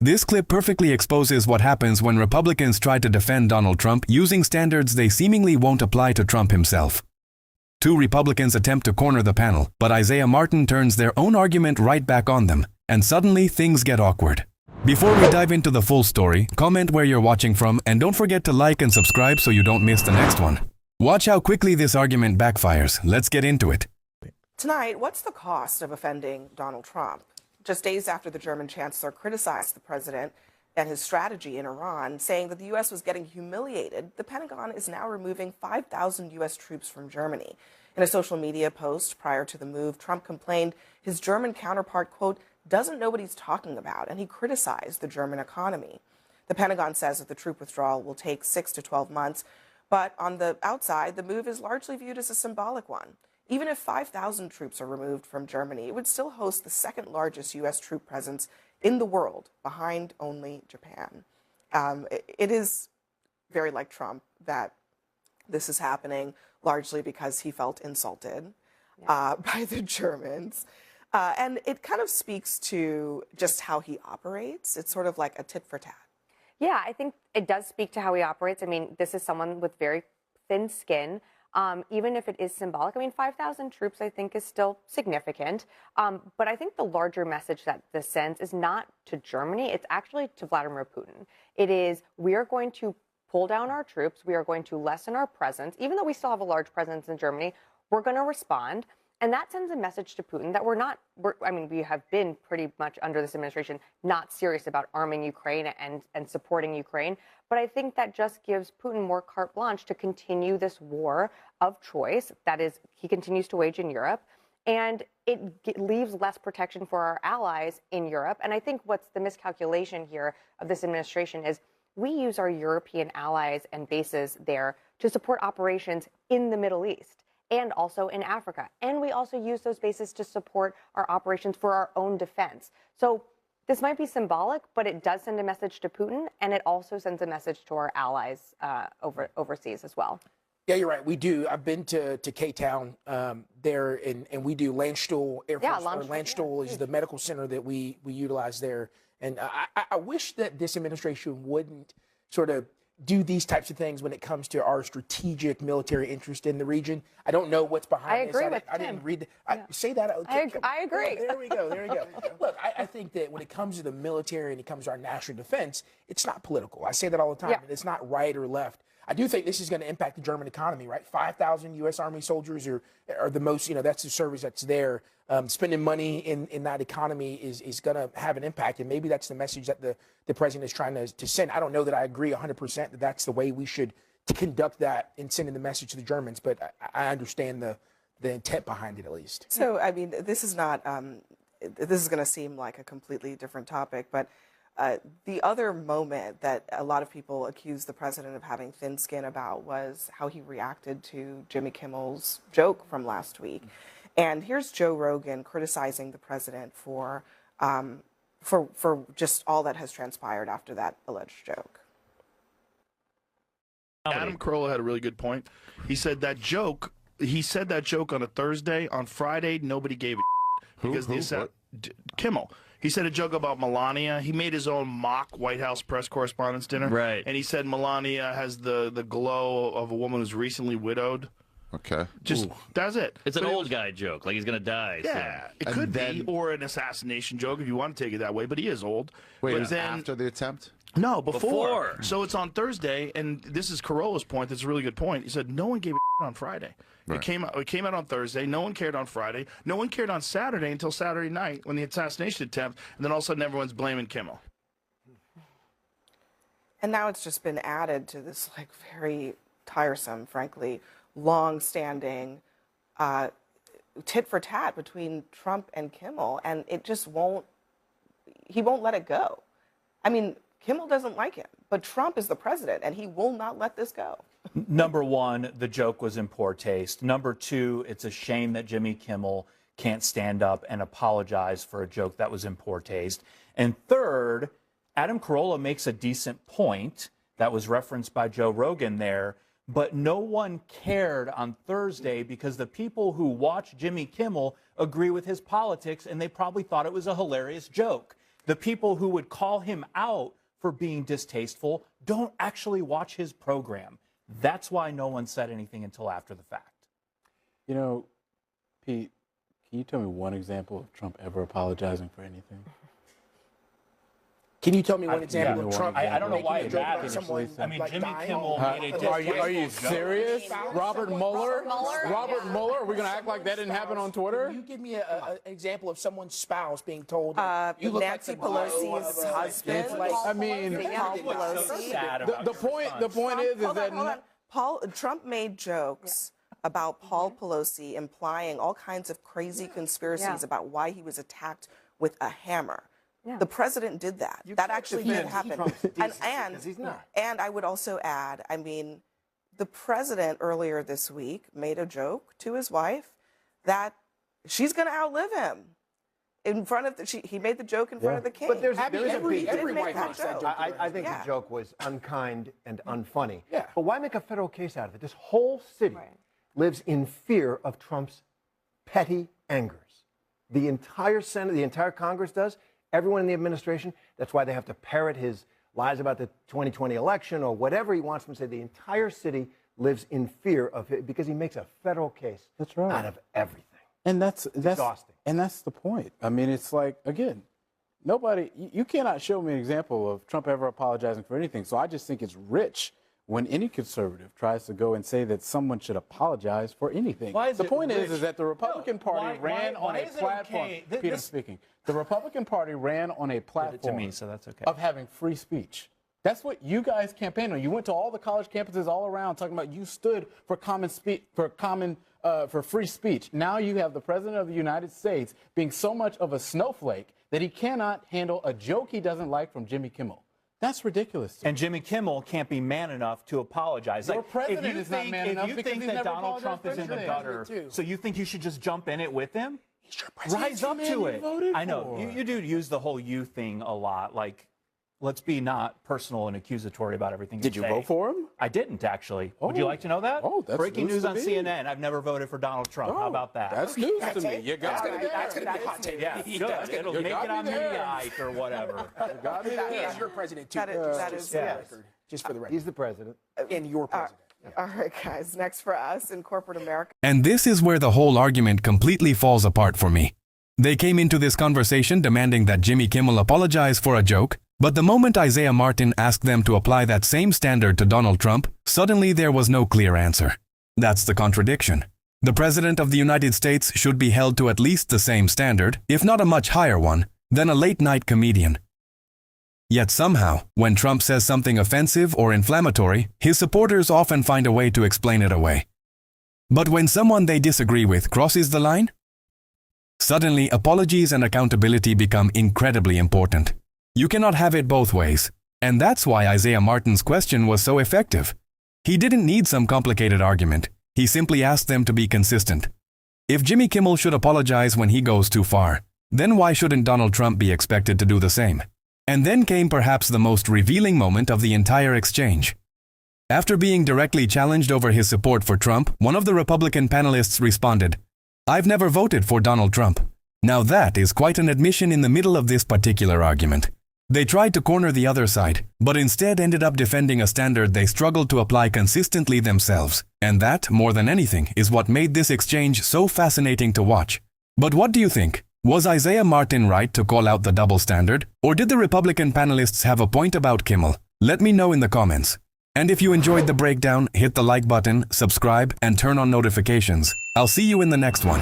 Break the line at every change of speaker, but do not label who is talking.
This clip perfectly exposes what happens when Republicans try to defend Donald Trump using standards they seemingly won't apply to Trump himself. Two Republicans attempt to corner the panel, but Isaiah Martin turns their own argument right back on them, and suddenly things get awkward. Before we dive into the full story, comment where you're watching from, and don't forget to like and subscribe so you don't miss the next one. Watch how quickly this argument backfires. Let's get into it.
Tonight, what's the cost of offending Donald Trump? Just days after the German chancellor criticized the president and his strategy in Iran, saying that the U.S. was getting humiliated, the Pentagon is now removing 5,000 U.S. troops from Germany. In a social media post prior to the move, Trump complained his German counterpart, quote, doesn't know what he's talking about, and he criticized the German economy. The Pentagon says that the troop withdrawal will take 6 to 12 months, but on the outside, the move is largely viewed as a symbolic one. Even if 5,000 troops are removed from Germany, it would still host the second largest U.S. troop presence in the world, behind only Japan. It is very like Trump that this is happening, largely because he felt insulted by the Germans. And it kind of speaks to just how he operates. It's sort of like a tit for tat.
Yeah, I think it does speak to how he operates. I mean, this is someone with very thin skin. Even if it is symbolic, I mean, 5,000 troops, I think, is still significant. But I think the larger message that this sends is not to Germany. It's actually to Vladimir Putin. It is, we are going to pull down our troops. We are going to lessen our presence. Even though we still have a large presence in Germany, we're going to respond. And that sends a message to Putin that we have been pretty much under this administration not serious about arming Ukraine and supporting Ukraine. But I think that just gives Putin more carte blanche to continue this war of choice that is he continues to wage in Europe. And it leaves less protection for our allies in Europe. And I think what's the miscalculation here of this administration is we use our European allies and bases there to support operations in the Middle East and also in Africa. And we also use those bases to support our operations for our own defense. So this might be symbolic, but it does send a message to Putin, and it also sends a message to our allies overseas as well.
Yeah, you're right. We do. I've been to K-Town there, and we do Landstuhl Air Force. Landstuhl is the medical center that we utilize there. And I wish that this administration wouldn't sort of do these types of things when it comes to our strategic military interest in the region. I don't know what's behind this.
I
didn't read say that.
I agree.
There we go. Look, I think that when it comes to the military and it comes to our national defense, it's not political. I say that all the time. It's not right or left. I do think this is going to impact the German economy, right? 5,000 U.S. Army soldiers are the most, that's the service that's there. Spending money in that economy is going to have an impact. And maybe that's the message that the president is trying to send. I don't know that I agree 100% that that's the way we should conduct that in sending the message to the Germans, but I understand the intent behind it at least.
So, I mean, this is not, this is going to seem like a completely different topic, but the other moment that a lot of people accused the president of having thin skin about was how he reacted to Jimmy Kimmel's joke from last week. And here's Joe Rogan criticizing the president for just all that has transpired after that alleged joke.
Adam Carolla had a really good point. He said that joke on a Thursday. On Friday, nobody gave a because Kimmel. He said a joke about Melania. He made his own mock White House press correspondence dinner.
Right.
And he said Melania has the glow of a woman who's recently widowed.
Okay.
That's it.
It's an old guy joke, like he's going to die.
Yeah,
soon.
It could be, or an assassination joke if you want to take it that way, but he is old.
Wait,
but then,
after the attempt?
No, before. So it's on Thursday, and this is Carolla's point. That's a really good point. He said no one gave a on Friday. Right. It came out on Thursday. No one cared on Friday. No one cared on Saturday until Saturday night when the assassination attempt, and then all of a sudden everyone's blaming Kimmel.
And now it's just been added to this like very tiresome, frankly, long-standing tit for tat between Trump and Kimmel, and it just he won't let it go. I mean, Kimmel doesn't like him, but Trump is the president, and he will not let this go.
Number one, the joke was in poor taste. Number two, it's a shame that Jimmy Kimmel can't stand up and apologize for a joke that was in poor taste. And third, Adam Carolla makes a decent point that was referenced by Joe Rogan there, but no one cared on Thursday because the people who watch Jimmy Kimmel agree with his politics, and they probably thought it was a hilarious joke. The people who would call him out for being distasteful don't actually watch his program. That's why no one said anything until after the fact.
You know, Pete, can you tell me one example of Trump ever apologizing for anything?
Can you tell me one example of Trump?
I don't know why it
making a joke about
matters.
someone,
I mean,
like,
Jimmy
dying?
Kimmel made a
Are you
distasteful joke.
serious? Robert Mueller? Robert Mueller? Are we going to act like that didn't happen on Twitter?
Can you give me an example of someone's spouse being told, you look
Nancy
like the wife
Pelosi's
of,
husband.
I mean,
Paul Pelosi.
Sad about
the
your
point is
Hold
that
on. Trump made jokes about Paul Pelosi, implying all kinds of crazy conspiracies about why he was attacked with a hammer. The president did that. That actually did happen. And I would also add, I mean, the president earlier this week made a joke to his wife that she's going to outlive him. In front of he made the joke in front of the king.
But
every
wife
makes that joke.
I think the joke was unkind and unfunny.
Yeah.
But why make a federal case out of it? This whole city lives in fear of Trump's petty angers. The entire Senate, the entire Congress does. Everyone in the administration. That's why they have to parrot his lies about the 2020 election or whatever he wants them to say. The entire city lives in fear of it because he makes a federal case out of everything.
And that's
exhausting.
And that's the point. I mean, it's like, again, you cannot show me an example of Trump ever apologizing for anything. So I just think it's rich when any conservative tries to go and say that someone should apologize for anything.
The
point is that the Republican Party ran on a platform.
Okay?
Peter speaking. The Republican Party ran on a platform
to me, so that's okay.
of having free speech. That's what you guys campaigned on. You went to all the college campuses all around talking about you stood for for free speech. Now you have the President of the United States being so much of a snowflake that he cannot handle a joke he doesn't like from Jimmy Kimmel. That's ridiculous.
And Jimmy Kimmel can't be man enough to apologize.
Your president is not man enough because he's
that
never
Donald Trump is in the gutter, so you think you should just jump in it with him? Rise up to it. I know. You do use the whole you thing a lot. Like, let's be not personal and accusatory about everything.
Did you vote for him?
I didn't, actually. Would you like to know that?
Oh, that's
breaking news on
me.
CNN. I've never voted for Donald Trump. How about that?
That's news to me. You got it.
That's going to be a hot take.
Yeah, good. It'll make it on Mediaite or whatever.
He is your president, too.
That is
Just for the record.
He's the president.
And your president.
All right, guys. Next for us in corporate America.
And this is where the whole argument completely falls apart for me. They came into this conversation demanding that Jimmy Kimmel apologize for a joke, but the moment Isaiah Martin asked them to apply that same standard to Donald Trump, suddenly there was no clear answer. That's the contradiction. The President of the United States should be held to at least the same standard, if not a much higher one, than a late-night comedian. Yet somehow, when Trump says something offensive or inflammatory, his supporters often find a way to explain it away. But when someone they disagree with crosses the line, suddenly apologies and accountability become incredibly important. You cannot have it both ways, and that's why Isaiah Martin's question was so effective. He didn't need some complicated argument. He simply asked them to be consistent. If Jimmy Kimmel should apologize when he goes too far, then why shouldn't Donald Trump be expected to do the same? And then came perhaps the most revealing moment of the entire exchange. After being directly challenged over his support for Trump, one of the Republican panelists responded, "I've never voted for Donald Trump." Now that is quite an admission in the middle of this particular argument. They tried to corner the other side, but instead ended up defending a standard they struggled to apply consistently themselves. And that, more than anything, is what made this exchange so fascinating to watch. But what do you think? Was Isaiah Martin right to call out the double standard? Or did the Republican panelists have a point about Kimmel? Let me know in the comments. And if you enjoyed the breakdown, hit the like button, subscribe, and turn on notifications. I'll see you in the next one.